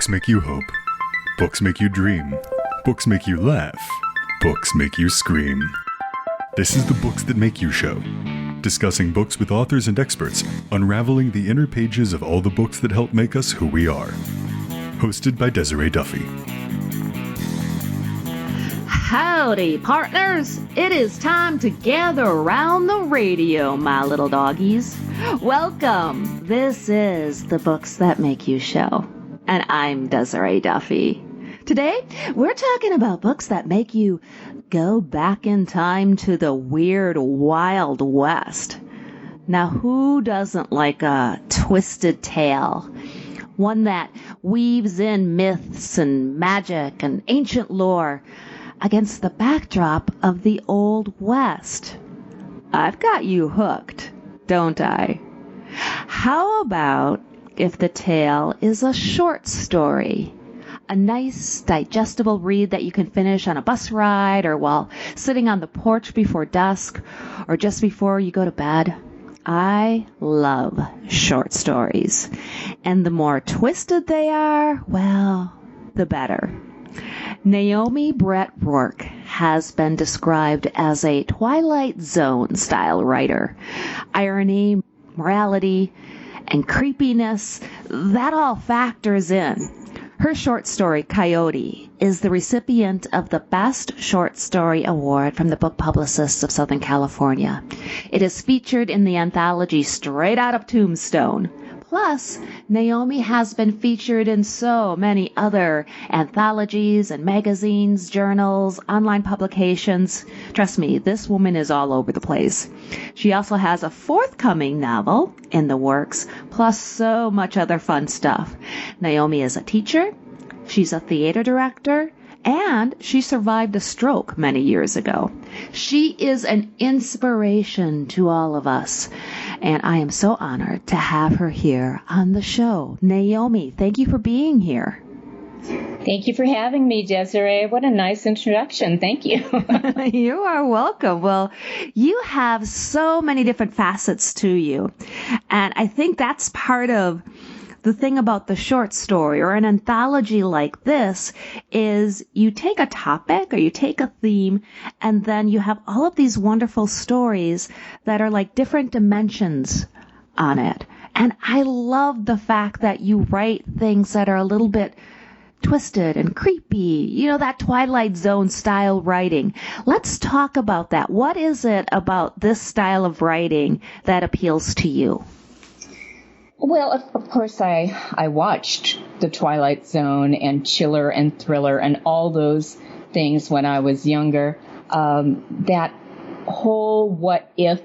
Books make you hope. Books make you dream. Books make you laugh. Books make you scream. This is the Books That Make You show, discussing books with authors and experts, unraveling the inner pages of all the books that help make us who we are. Hosted by Desiree Duffy. Howdy, partners! It is time to gather around the radio, my little doggies. Welcome! This is the Books That Make You show, and I'm Desiree Duffy. Today, we're talking about books that make you go back in time to the weird Wild West. Now, who doesn't like a twisted tale? One that weaves in myths and magic and ancient lore against the backdrop of the Old West. I've got you hooked, don't I? How about if the tale is a short story? A nice, digestible read that you can finish on a bus ride or while sitting on the porch before dusk or just before you go to bed. I love short stories. And the more twisted they are, well, the better. Naomi Brett Rourke has been described as a Twilight Zone-style writer. Irony, morality, and creepiness, that all factors in. Her short story, Coyote, is the recipient of the Best Short Story Award from the Book Publicists of Southern California. It is featured in the anthology Straight Outta Tombstone. Plus, Naomi has been featured in so many other anthologies and magazines, journals, online publications. Trust me, this woman is all over the place. She also has a forthcoming novel in the works, plus so much other fun stuff. Naomi is a teacher, she's a theater director, and she survived a stroke many years ago. She is an inspiration to all of us, and I am so honored to have her here on the show. Naomi, thank you for being here. Thank you for having me, Desiree. What a nice introduction. Thank you. You are welcome. Well, you have so many different facets to you, and I think that's part of the thing about the short story or an anthology like this is you take a topic or you take a theme and then you have all of these wonderful stories that are like different dimensions on it. And I love the fact that you write things that are a little bit twisted and creepy, you know, that Twilight Zone-style writing. Let's talk about that. What is it about this style of writing that appeals to you? Well, of course, I watched The Twilight Zone and Chiller and Thriller and all those things when I was younger. That whole what if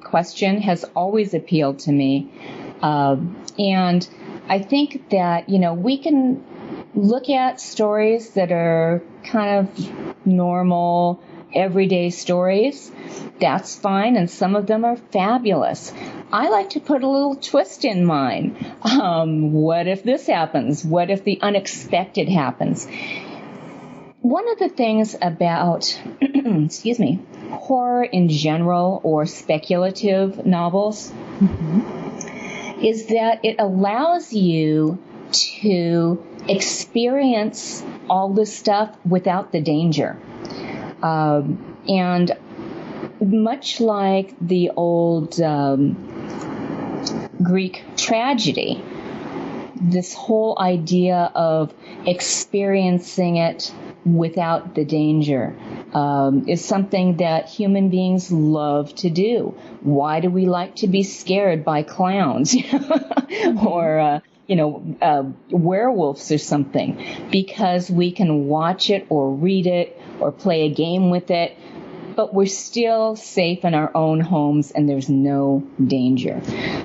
question has always appealed to me. And I think that, you know, we can look at stories that are kind of normal, everyday stories. That's fine, and some of them are fabulous. I like to put a little twist in mine. What if this happens? What if the unexpected happens? One of the things about, horror in general or speculative novels is that it allows you to experience all this stuff without the danger. And much like the old Greek tragedy, this whole idea of experiencing it without the danger is something that human beings love to do. Why do we like to be scared by clowns or werewolves or something? Because we can watch it or read it or play a game with it, but we're still safe in our own homes and there's no danger.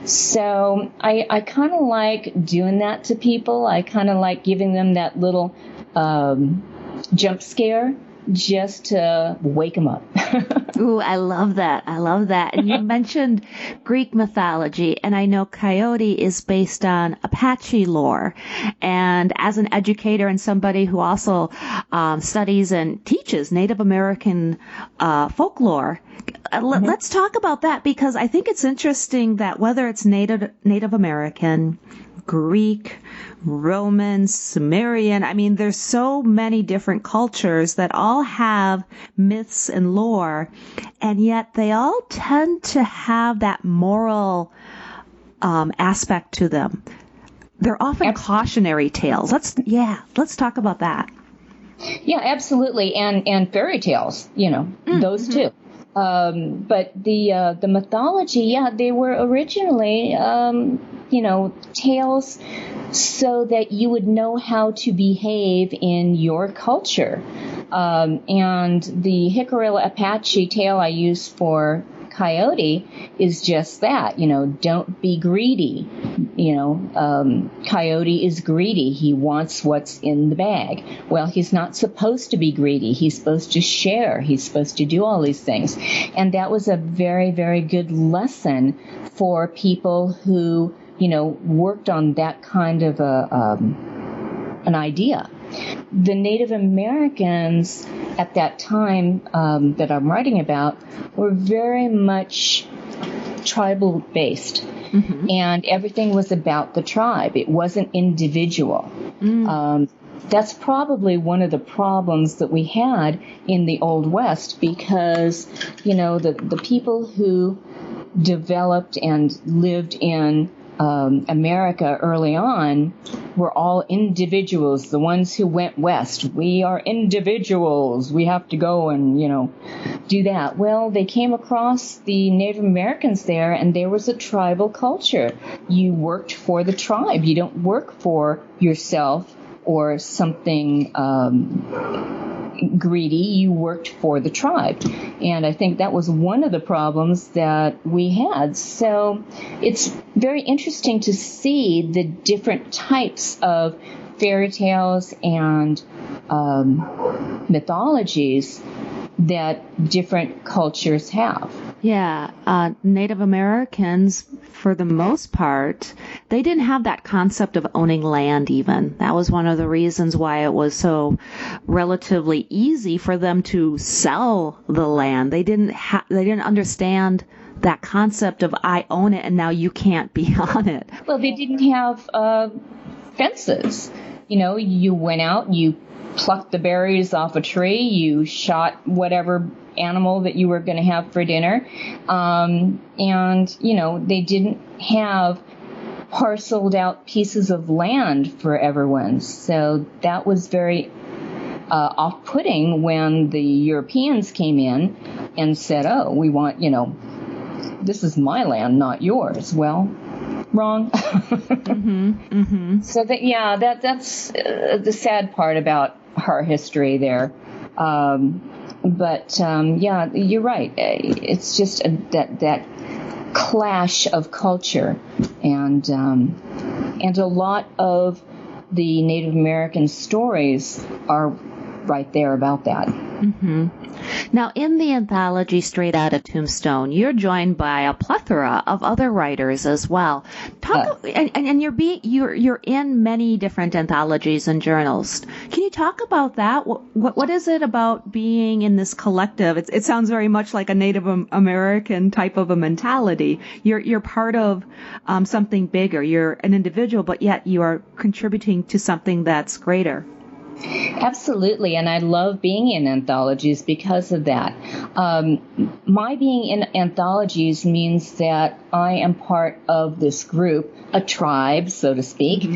So I kind of like doing that to people. I kind of like giving them that little jump scare just to wake them up. Ooh, I love that. I love that. And you mentioned Greek mythology, and I know Coyote is based on Apache lore. And as an educator and somebody who also studies and teaches Native American folklore, let's talk about that, because I think it's interesting that whether it's Native American, Greek, Roman, Sumerian. I mean, there's so many different cultures that all have myths and lore, and yet they all tend to have that moral aspect to them. They're often cautionary tales. Let's talk about that. Yeah, absolutely. And fairy tales, those too. But the mythology, they were originally, tales so that you would know how to behave in your culture. And the Jicarilla Apache tale I use for Coyote is just that, don't be greedy. Coyote is greedy. He wants what's in the bag. Well, he's not supposed to be greedy. He's supposed to share. He's supposed to do all these things. And that was a very, very good lesson for people who, worked on that kind of an idea. The Native Americans at that time that I'm writing about were very much tribal based, and everything was about the tribe. It wasn't individual. That's probably one of the problems that we had in the Old West, because the people who developed and lived in America early on were all individuals. The ones who went west, we are individuals. We have to go and, do that. Well, they came across the Native Americans there, and there was a tribal culture. You worked for the tribe. You don't work for yourself or something greedy. You worked for the tribe. And I think that was one of the problems that we had. So it's very interesting to see the different types of fairy tales and mythologies that different cultures have. Yeah, Native Americans, for the most part, they didn't have that concept of owning land even. That was one of the reasons why it was so relatively easy for them to sell the land. They didn't understand that concept of I own it and now you can't be on it. Well, they didn't have fences. You went out, you plucked the berries off a tree, you shot whatever animal that you were going to have for dinner. And, they didn't have parceled out pieces of land for everyone. So that was very off-putting when the Europeans came in and said, oh, we want, this is my land, not yours. Well, wrong. So that's the sad part about our history there. But you're right. It's just that clash of culture, and a lot of the Native American stories are right there about that. Now, in the anthology Straight Outta Tombstone, you're joined by a plethora of other writers as well. And you're in many different anthologies and journals. Can you talk about that? What is it about being in this collective? It sounds very much like a Native American type of a mentality. You're part of something bigger. You're an individual, but yet you are contributing to something that's greater. Absolutely, and I love being in anthologies because of that. My being in anthologies means that I am part of this group, a tribe, so to speak.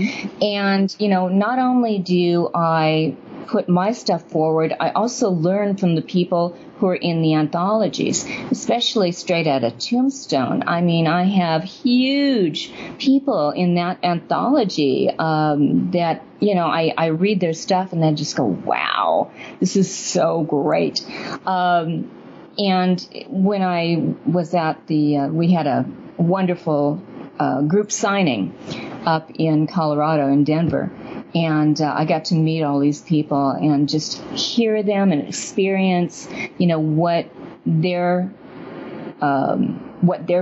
And, not only do I put my stuff forward, I also learn from the people who are in the anthologies, especially Straight Outta Tombstone. I mean, I have huge people in that anthology that, I read their stuff and then just go, wow, this is so great. And when I was at we had a wonderful group signing up in Colorado, in Denver. And I got to meet all these people and just hear them and experience, what their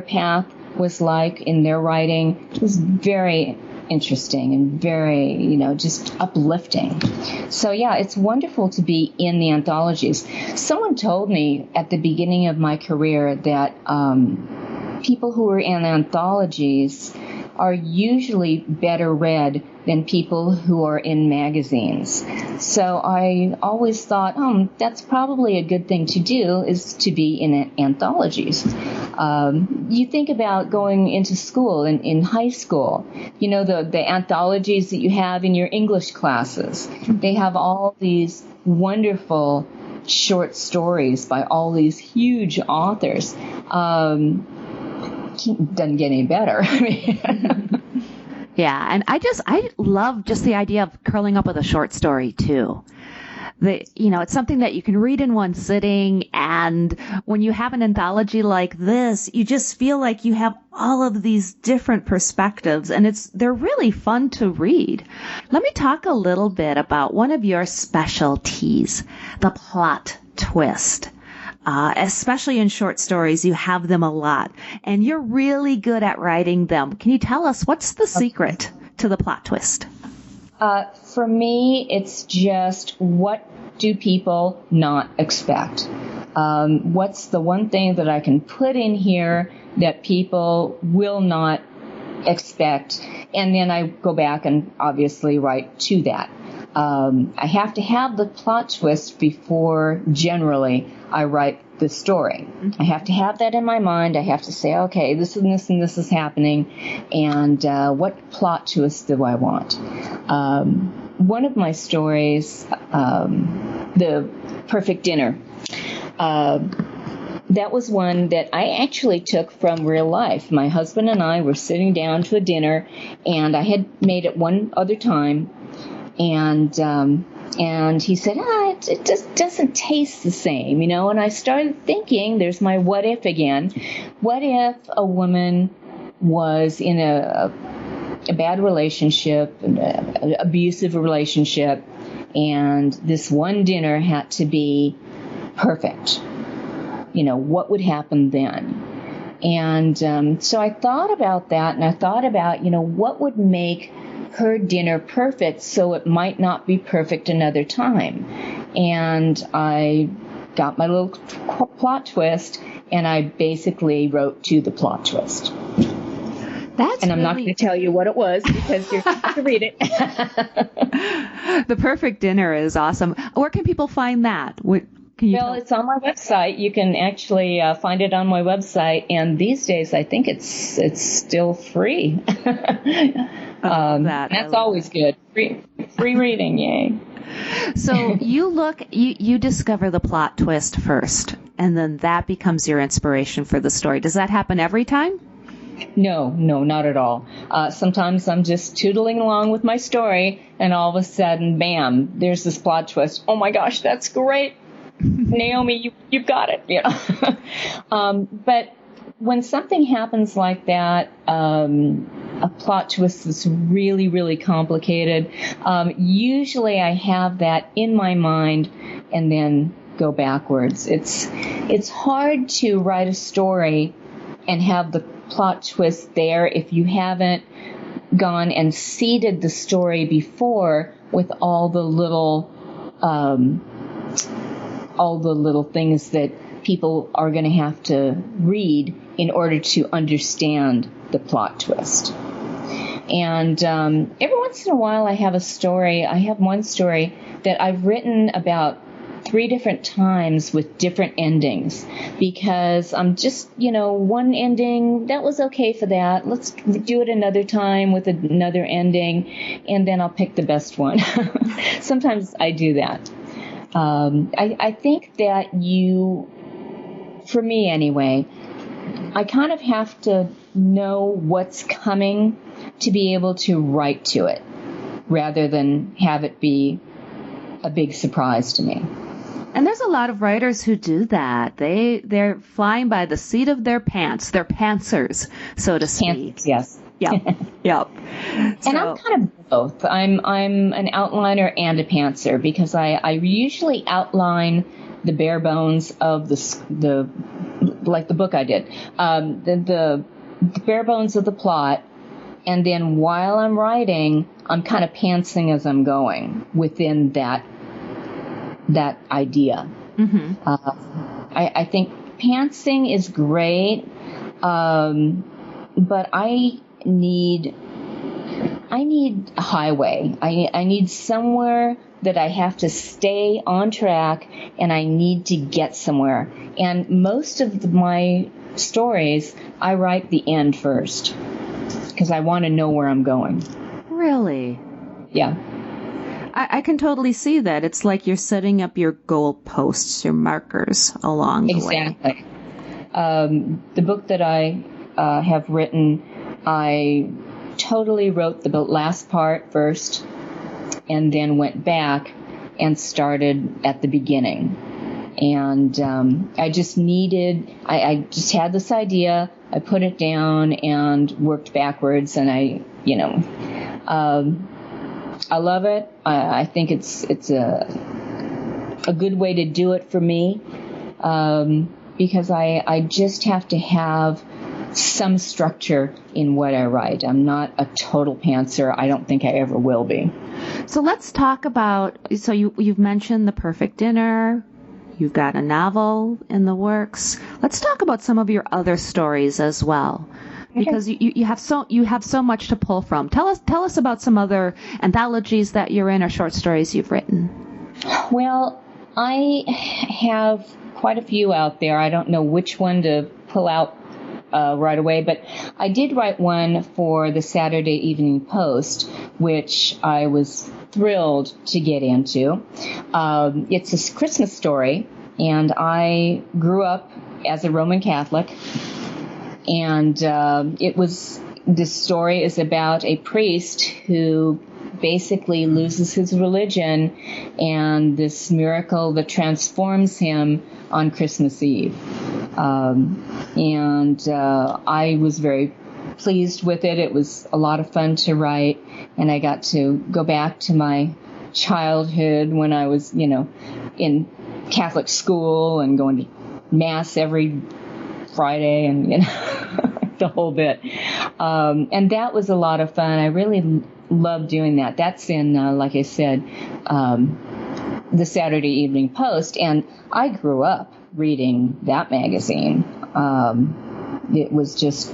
path was like in their writing. It was very interesting and very, just uplifting. So, it's wonderful to be in the anthologies. Someone told me at the beginning of my career that people who were in anthologies are usually better read than people who are in magazines. So I always thought, that's probably a good thing to do, is to be in anthologies. You think about going into school, in high school, the anthologies that you have in your English classes. They have all these wonderful short stories by all these huge authors. Doesn't get any better. Yeah, and I love just the idea of curling up with a short story too. It's something that you can read in one sitting, and when you have an anthology like this, you just feel like you have all of these different perspectives, and they're really fun to read. Let me talk a little bit about one of your specialties, the plot twist. Especially in short stories, you have them a lot, and you're really good at writing them. Can you tell us what's the secret to the plot twist? For me, it's just, what do people not expect? What's the one thing that I can put in here that people will not expect? And then I go back and obviously write to that. I have to have the plot twist before, generally, I write the story. I have to have that in my mind. I have to say, okay, this and this and this is happening, and what plot twist do I want? One of my stories, The Perfect Dinner, that was one that I actually took from real life. My husband and I were sitting down to a dinner, and I had made it one other time, and he said, it just doesn't taste the same, and I started thinking, there's my what if again. What if a woman was in a bad relationship, an abusive relationship, and this one dinner had to be perfect? What would happen then? And so I thought about that, and I thought about, what would make her dinner perfect so it might not be perfect another time. And I got my little plot twist, and I basically wrote to the plot twist. And I'm not going to tell you what it was, because you're going to have to read it. The Perfect Dinner is awesome. Where can people find that? It's on my website. You can actually find it on my website, and these days I think it's still free. That's always good. Free reading, yay. So you discover the plot twist first, and then that becomes your inspiration for the story. Does that happen every time? No, not at all. Sometimes I'm just tootling along with my story, and all of a sudden, bam, there's this plot twist. Oh my gosh, that's great. Naomi, you've got it. But when something happens like that, a plot twist that's really, really complicated, usually I have that in my mind and then go backwards. It's hard to write a story and have the plot twist there if you haven't gone and seeded the story before with all the little things that people are going to have to read in order to understand the plot twist. And every once in a while I have one story that I've written about 3 different times with different endings, because I'm just, one ending, that was okay for that. Let's do it another time with another ending, and then I'll pick the best one. Sometimes I do that. I think that for me anyway, I kind of have to know what's coming to be able to write to it, rather than have it be a big surprise to me. And there's a lot of writers who do that. They're flying by the seat of their pants. They're pantsers, so to speak. Pantsers, yes. Yep. And I'm kind of both. I'm an outliner and a pantser, because I usually outline the bare bones of the like the book I did, the bare bones of the plot, and then while I'm writing, I'm kind of pantsing as I'm going within that idea. Mm-hmm. I think pantsing is great, but I need a highway. I need somewhere that I have to stay on track, and I need to get somewhere. And most of my stories, I write the end first because I want to know where I'm going. Really? Yeah. I can totally see that. It's like you're setting up your goalposts, your markers along the way. Exactly. The book that I have written, I totally wrote the last part first and then went back and started at the beginning. And I just had this idea, I put it down and worked backwards, and I love it. I think it's a good way to do it for me, because I just have to have some structure in what I write. I'm not a total pantser. I don't think I ever will be. So let's talk about, so you've mentioned The Perfect Dinner. You've got a novel in the works. Let's talk about some of your other stories as well, because you have so much to pull from. Tell us about some other anthologies that you're in or short stories you've written. Well, I have quite a few out there. I don't know which one to pull out right away, but I did write one for the Saturday Evening Post, which I was thrilled to get into. It's a Christmas story, and I grew up as a Roman Catholic, and this story is about a priest who basically loses his religion and this miracle that transforms him on Christmas Eve. I was very pleased with it. It was a lot of fun to write, and I got to go back to my childhood when I was, in Catholic school and going to Mass every Friday and, the whole bit. And that was a lot of fun. I really love doing that. That's in, like I said, the Saturday Evening Post, and I grew up reading that magazine. It was just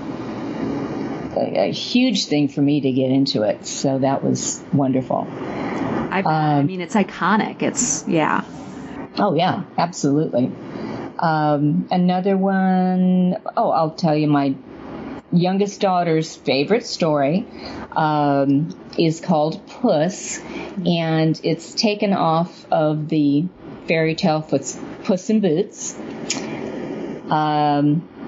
a huge thing for me to get into it, so that was wonderful. I mean, it's iconic. Yeah. Oh, yeah, absolutely. Another one, I'll tell you, my youngest daughter's favorite story is called Puss, and it's taken off of the fairy tale Puss in Boots.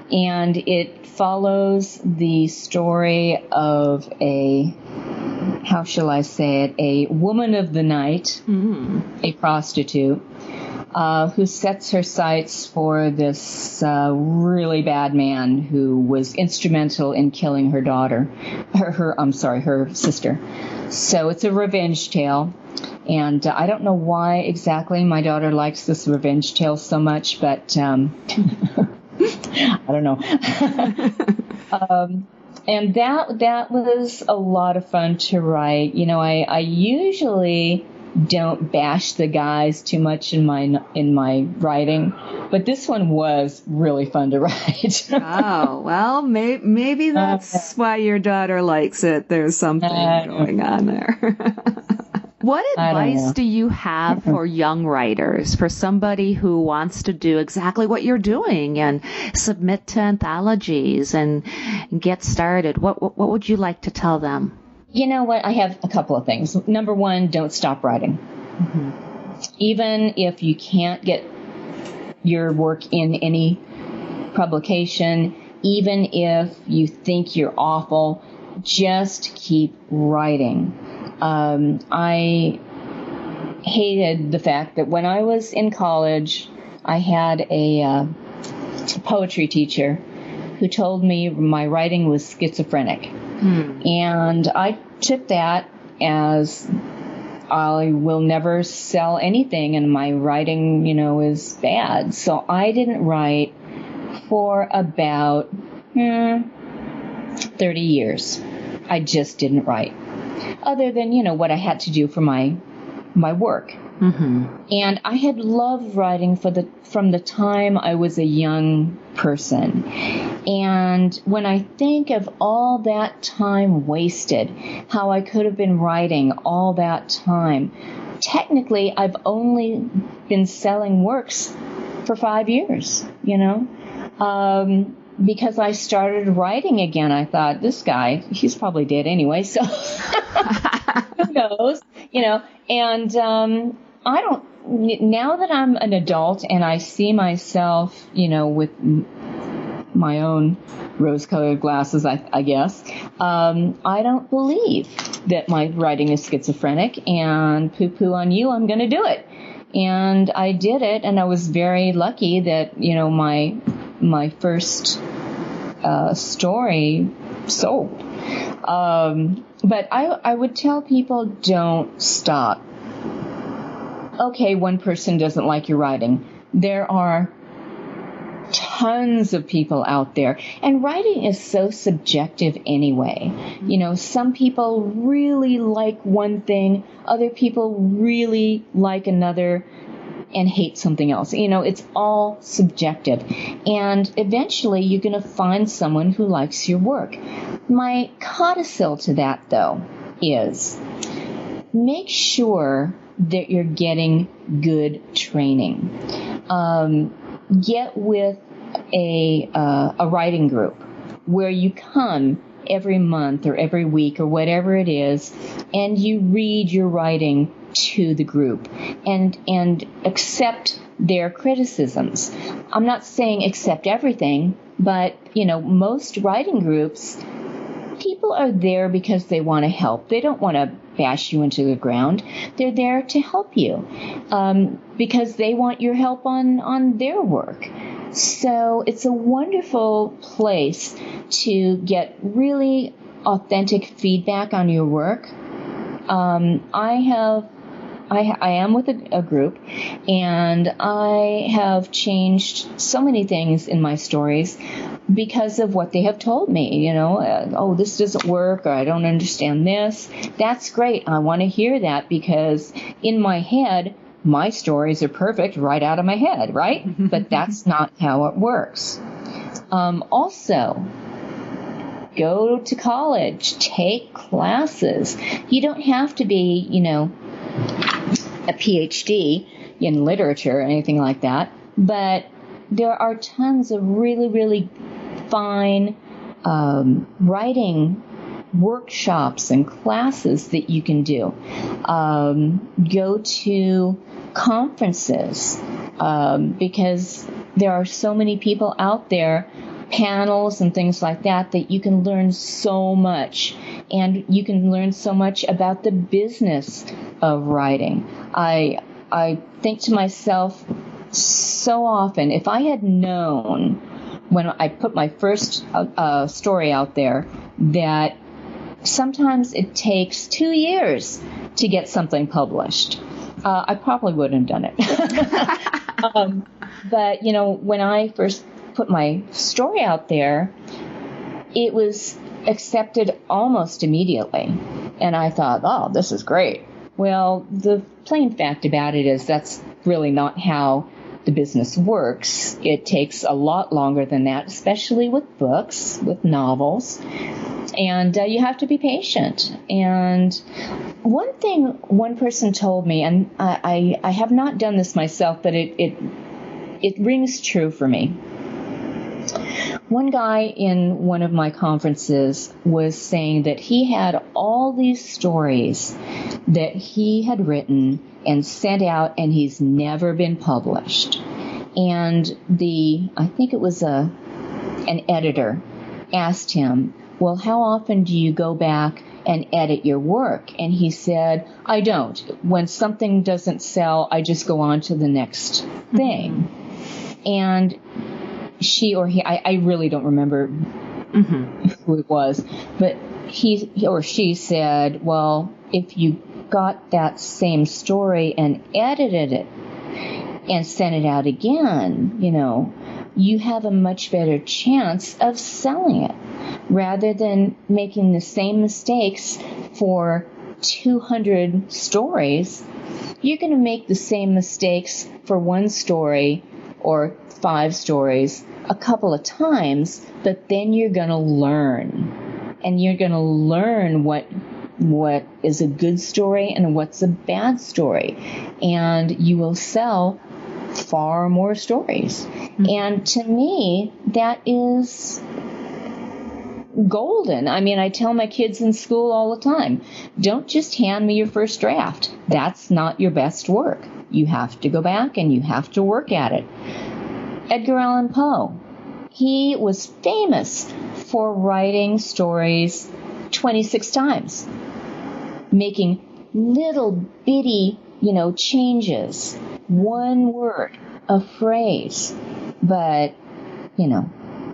And it follows the story of a woman of the night, a prostitute, who sets her sights for this really bad man who was instrumental in killing her daughter, her sister. So it's a revenge tale. And I don't know why exactly my daughter likes this revenge tale so much, but I don't know. And that was a lot of fun to write. I usually don't bash the guys too much in my writing, but this one was really fun to write. Oh, well, maybe that's why your daughter likes it. There's something going on there. What advice do you have for young writers, for somebody who wants to do exactly what you're doing and submit to anthologies and get started? What would you like to tell them? You know what? I have a couple of things. Number one, don't stop writing. Mm-hmm. Even if you can't get your work in any publication, even if you think you're awful, just keep writing. I hated the fact that when I was in college, I had a poetry teacher who told me my writing was schizophrenic. And I took that as I will never sell anything and my writing, is bad. So I didn't write for about 30 years. I just didn't write. Other than, what I had to do for my work. Mm-hmm. And I had loved writing from the time I was a young person. And when I think of all that time wasted, how I could have been writing all that time, technically I've only been selling works for 5 years, because I started writing again. I thought, this guy, he's probably dead anyway, so who knows, and I don't, now that I'm an adult and I see myself, with my own rose-colored glasses, I guess, I don't believe that my writing is schizophrenic, and poo-poo on you, I'm going to do it. And I did it, and I was very lucky that, my first story sold. But I would tell people, don't stop. Okay, one person doesn't like your writing. There are tons of people out there, and writing is so subjective anyway. Some people really like one thing, other people really like another and hate something else. It's all subjective, and eventually you're going to find someone who likes your work. My codicil to that, though, is make sure that you're getting good training. Get with a writing group where you come every month or every week or whatever it is, and you read your writing to the group and accept their criticisms. I'm not saying accept everything, but most writing groups, people are there because they want to help. They don't want to bash you into the ground. They're there to help you because they want your help on their work. So it's a wonderful place to get really authentic feedback on your work. I am with a group, and I have changed so many things in my stories because of what they have told me. Oh, this doesn't work, or I don't understand this. That's great. I want to hear that, because in my head, my stories are perfect right out of my head, right? But that's not how it works. Also, go to college, take classes. You don't have to be, a PhD in literature or anything like that, but there are tons of really, really fine writing workshops and classes that you can do. Go to conferences, because there are so many people out there, panels and things like that you can learn so much. And you can learn so much about the business of writing. I think to myself so often, if I had known when I put my first story out there that sometimes it takes 2 years to get something published, I probably wouldn't have done it. But, when I first put my story out there, it was accepted almost immediately. And I thought, oh, this is great. Well, the plain fact about it is that's really not how the business works. It takes a lot longer than that, especially with books, with novels. And you have to be patient. And one thing one person told me, and I have not done this myself, but it rings true for me. One guy in one of my conferences was saying that he had all these stories that he had written and sent out, and he's never been published. And I think it was an editor asked him, well, how often do you go back and edit your work? And he said, I don't. When something doesn't sell, I just go on to the next thing. And she or he, I really don't remember who it was, but he or she said, well, if you got that same story and edited it and sent it out again, you have a much better chance of selling it rather than making the same mistakes for 200 stories. You're going to make the same mistakes for one story or 5 stories a couple of times, but then you're going to learn. And you're going to learn what is a good story and what's a bad story. And you will sell far more stories. Mm-hmm. And to me, that is golden. I mean, I tell my kids in school all the time, don't just hand me your first draft. That's not your best work. You have to go back and you have to work at it. Edgar Allan Poe, he was famous for writing stories 26 times, making little bitty, changes, one word, a phrase. But,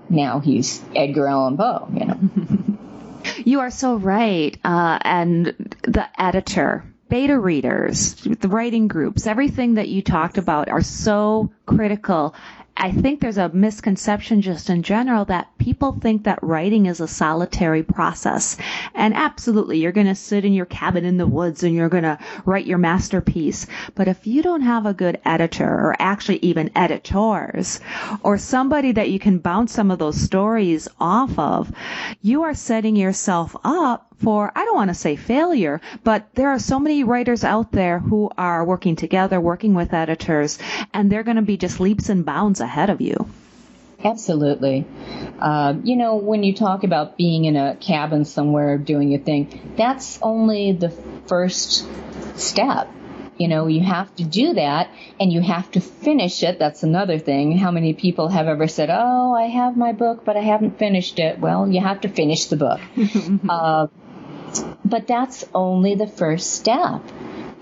now he's Edgar Allan Poe, You are so right. And the editor, beta readers, the writing groups, everything that you talked about are so critical. I think there's a misconception just in general that people think that writing is a solitary process. And absolutely, you're going to sit in your cabin in the woods and you're going to write your masterpiece. But if you don't have a good editor, or actually even editors, or somebody that you can bounce some of those stories off of, you are setting yourself up for, I don't want to say failure, but there are so many writers out there who are working together, working with editors, and they're going to be just leaps and bounds ahead of you. Absolutely. When you talk about being in a cabin somewhere doing your thing, that's only the first step. You have to do that, and you have to finish it. That's another thing. How many people have ever said, oh, I have my book, but I haven't finished it? Well, you have to finish the book. But that's only the first step.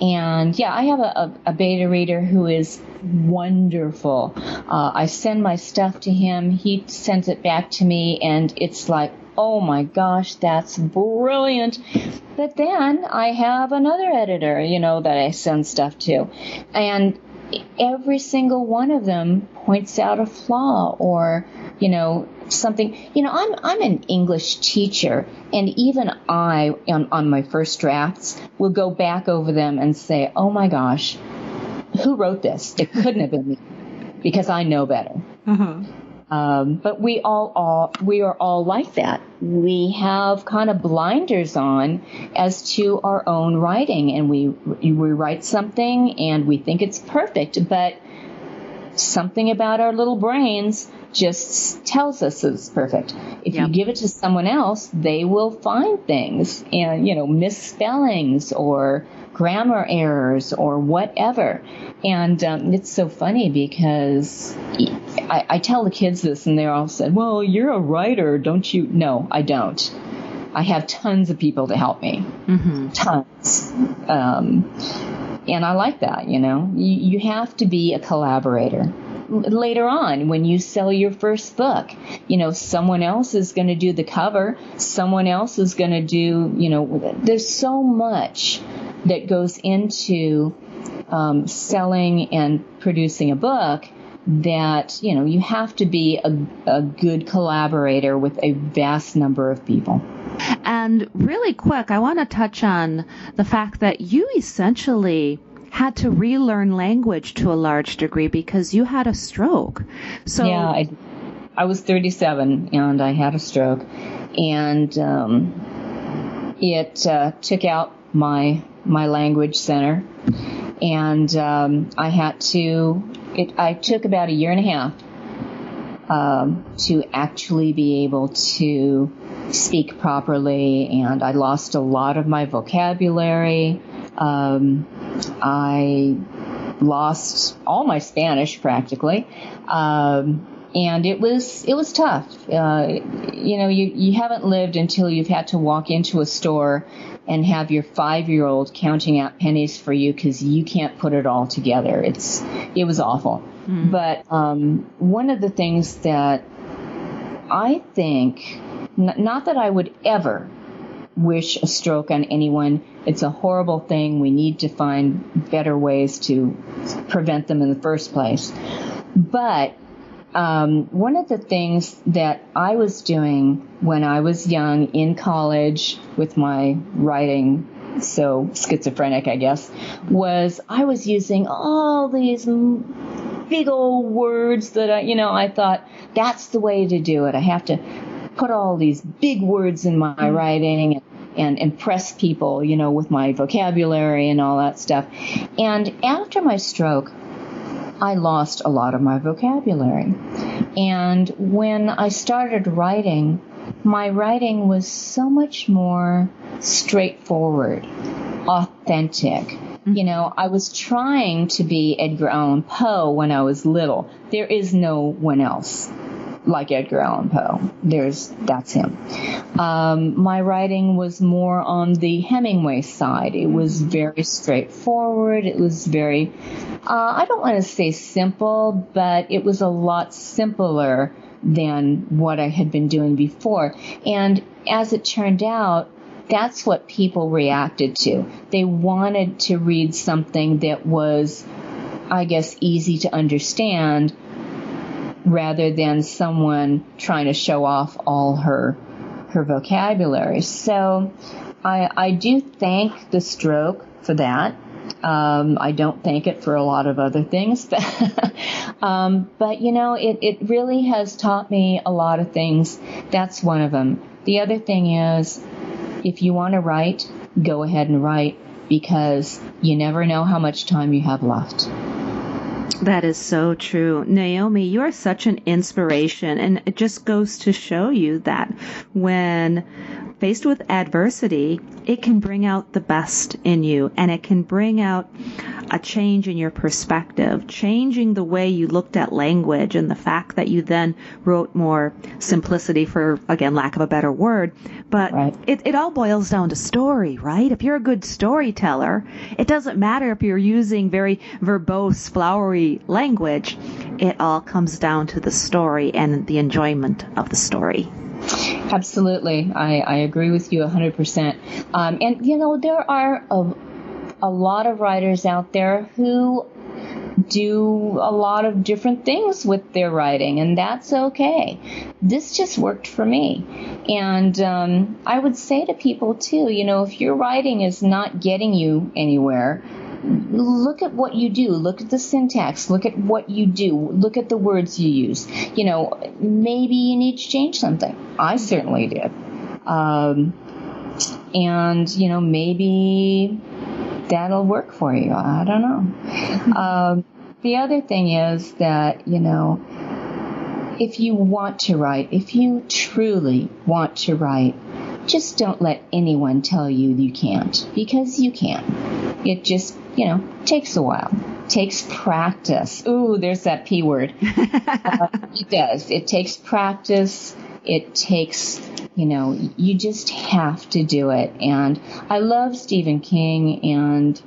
And yeah, I have a beta reader who is wonderful. I send my stuff to him. He sends it back to me, and it's like, oh my gosh, that's brilliant. But then I have another editor, that I send stuff to. And every single one of them points out a flaw or, something. I'm an English teacher, and even I, on my first drafts, will go back over them and say, oh my gosh, who wrote this? It couldn't have been me, because I know better. Uh-huh. But we are all like that. We have kind of blinders on as to our own writing, and we write something and we think it's perfect, but something about our little brains just tells us it's perfect. If you give it to someone else, they will find things and, misspellings or grammar errors or whatever. And it's so funny because I tell the kids this, and they're all said, well, you're a writer, don't you? No, I don't. I have tons of people to help me. Mm-hmm. Tons. And I like that, You have to be a collaborator. Later on, when you sell your first book, someone else is going to do the cover. Someone else is going to do, there's so much that goes into selling and producing a book that, you have to be a good collaborator with a vast number of people. And really quick, I want to touch on the fact that you essentially had to relearn language to a large degree because you had a stroke. So yeah, I was 37 and I had a stroke, and it took out my language center, and I took about a year and a half to actually be able to speak properly, and I lost a lot of my vocabulary. I lost all my Spanish practically, and it was tough. You haven't lived until you've had to walk into a store and have your 5-year-old counting out pennies for you because you can't put it all together. It was awful. Mm. But one of the things that I think, not that I would ever wish a stroke on anyone. It's a horrible thing. We need to find better ways to prevent them in the first place. But one of the things that I was doing when I was young in college with my writing, so schizophrenic, I guess, was I was using all these big old words that I thought that's the way to do it. I have to put all these big words in my writing and impress people, with my vocabulary and all that stuff. And after my stroke, I lost a lot of my vocabulary. And when I started writing, my writing was so much more straightforward, authentic. I was trying to be Edgar Allan Poe when I was little. There is no one else like Edgar Allan Poe. That's him. My writing was more on the Hemingway side. It was very straightforward. It was very, I don't want to say simple, but it was a lot simpler than what I had been doing before. And as it turned out, that's what people reacted to. They wanted to read something that was, I guess, easy to understand, rather than someone trying to show off all her vocabulary. So I do thank the stroke for that. I don't thank it for a lot of other things, but it really has taught me a lot of things. That's one of them. The other thing is, if you want to write, go ahead and write, because you never know how much time you have left. That is so true. Naomi, you are such an inspiration, and it just goes to show you that when faced with adversity, it can bring out the best in you, and it can bring out a change in your perspective, changing the way you looked at language, and the fact that you then wrote more simplicity, for, again, lack of a better word. But right. It all boils down to story, right? If you're a good storyteller, it doesn't matter if you're using very verbose, flowery language. It all comes down to the story and the enjoyment of the story. Absolutely. I agree with you 100%. And, there are a lot of writers out there who do a lot of different things with their writing, and that's okay. This just worked for me. And I would say to people, too, if your writing is not getting you anywhere, look at what you do. Look at the syntax. Look at what you do. Look at the words you use. Maybe you need to change something. I certainly did. And, maybe that'll work for you. I don't know. The other thing is that, if you want to write, if you truly want to write, just don't let anyone tell you can't, because you can. It just, takes a while. Takes practice. Ooh, there's that P word. It does. It takes practice. It takes, you just have to do it. And I love Stephen King, and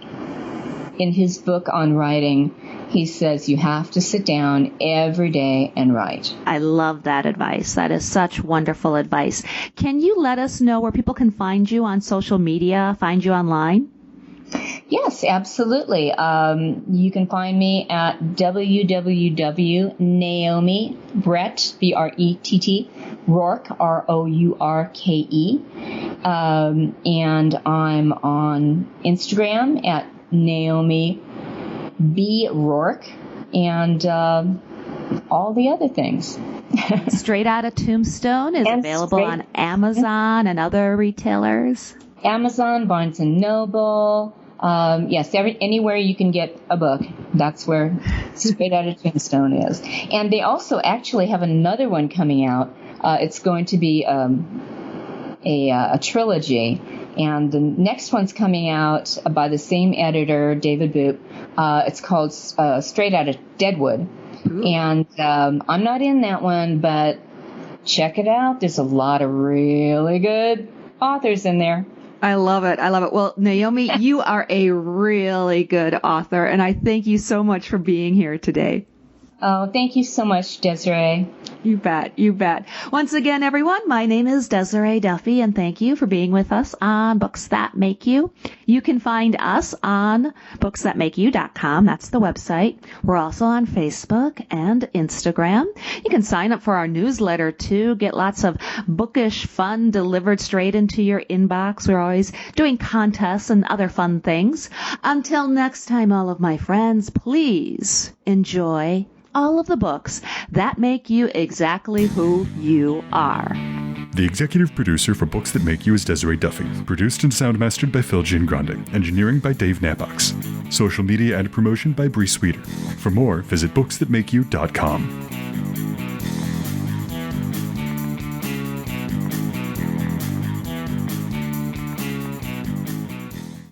in his book on writing, he says you have to sit down every day and write. I love that advice. That is such wonderful advice. Can you let us know where people can find you on social media, find you online? Yes, absolutely. You can find me at www.Naomi Brett, B-R-E-T-T, Rourke, R-O-U-R-K-E. And I'm on Instagram at Naomi B. Rourke, and all the other things. Straight Outta Tombstone is available on Amazon and other retailers. Amazon, Barnes & Noble. Yes, anywhere you can get a book, that's where Straight Outta Tombstone is. And they also actually have another one coming out. It's going to be a trilogy. And the next one's coming out by the same editor, David Boop. It's called Straight Outta Deadwood. Ooh. And I'm not in that one, but check it out. There's a lot of really good authors in there. I love it. I love it. Well, Naomi, you are a really good author, and I thank you so much for being here today. Oh, thank you so much, Desiree. You bet. You bet. Once again, everyone, my name is Desiree Duffy, and thank you for being with us on Books That Make You. You can find us on booksthatmakeyou.com. That's the website. We're also on Facebook and Instagram. You can sign up for our newsletter, too. Get lots of bookish fun delivered straight into your inbox. We're always doing contests and other fun things. Until next time, all of my friends, please enjoy all of the books that make you exactly who you are. The executive producer for Books That Make You is Desiree Duffy. Produced and sound mastered by Phil Giangrande. Engineering by Dave Nabox. Social media and promotion by Bree Sweeter. For more, visit booksthatmakeyou.com.